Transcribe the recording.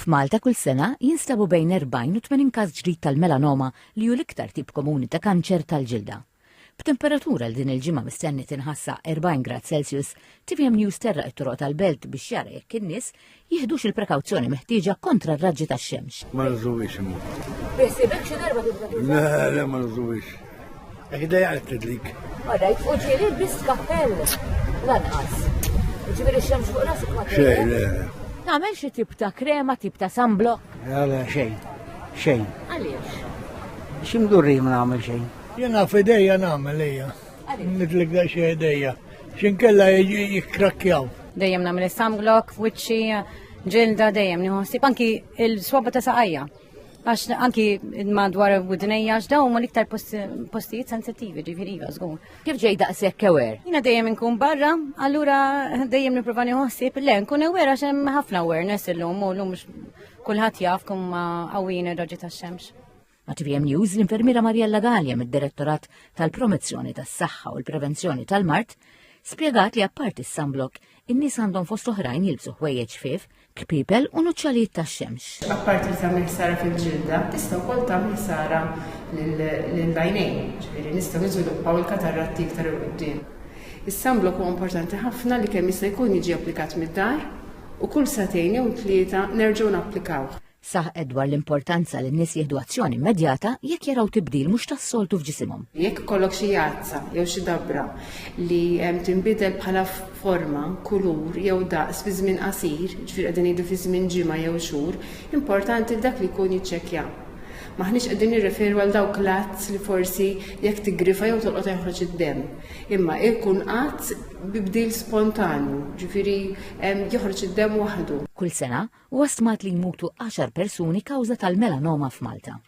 F'Malta kull sena jinstabu bejn 40 u 80 każ ġdid tal-melanoma li hu l-iktar tip komuni ta' kanċer tal-ġilda. B'temperatura l din il-ġimgħa mistenni tinħassa 40 grad Celsius, TVM News terra t-toroq tal-belt biex jara jekk in-nies jieħdux il-prekawzjoni meħtieġa kontra r-raġġi tax-xemx. Ma nżuwix imma. Besibek xi darba tibda La ma nżuwix. Jekk dejja tidlik. Orajt, u ġieli biss kappell. Lanqas. Ġifieri x-xemx fuq rasek ma Xejn, le. Nagħmel xi tip ta' krema, tip ta' sunblock. لا شيء شيء Għaliex? شو مدوري ما نعمل شيء Jena f'idejja nagħmel hija. Nidlik da xi idejja. X'inkella jikkrakjaw. Dejjem nagħmel is-sunblock f'wiċċi, ġilda dejjem nieħossib anki l-swaba ta' saqajja. Għax anki madwar widnejja għax dawn huma l-iktar postijiet sensittivi ġifieri żgur. Kif ġej daqshekk ewer? Jiena dejjem inkun barra, allura dejjem nipprova nieħossib le nkun ewer għax hemm ħafna awareness illum u llum kulħadd jaf kemm qawwin ir-raġġi tax-xemx. Ma' TVM News l-infermiera Mariella Gallia mid-Direttorat tal-Promozzjoni tas-Saħħa u l-Prevenzjoni tal-Mart spjegat li apparti s-sunblock in-nies għandhom fost oħrajn jilbsu ħwejjeġ ħfief, kpipel u nuċċalijiet tax-xemx. Apparti li tagħmel ħsara fil-ġilda, tista' wkoll tagħmel ħsara lill-għajnejn, ġifieri nistgħu niżviluppaw il-kataratti iktar il qudiem. Is-sunblock huwa importanti ħafna li kemm jista' jkun jiġi applikat mid-dar u kull satejn jew tlieta nerġgħu napplikawh. Saħqet dwar l-importanza li n-nies jieħdu azzjoni immedjata jekk jaraw tibdil mhux tas-soltu f'ġisimhom. Jekk kollok xi jazza jew xi dabbra li tinbidel bħala forma, kulur jew daqs fi żmien qasir, ġifier qegħdin ngħidu fi żmien ġimgħa jew xhur, importanti dak li jkun jiċċekkja. Maħniex qegħdin nirreferu għal dawk l-att li forsi jekk tigrifa jew tolqot joħroġ id-demm. Imma jkun qatt bibdil spontanju, ġifieri joħroġ id-demm waħdu. Kull sena huwa stmat li jmutu 10 persuni kawża tal-melanoma f'Malta.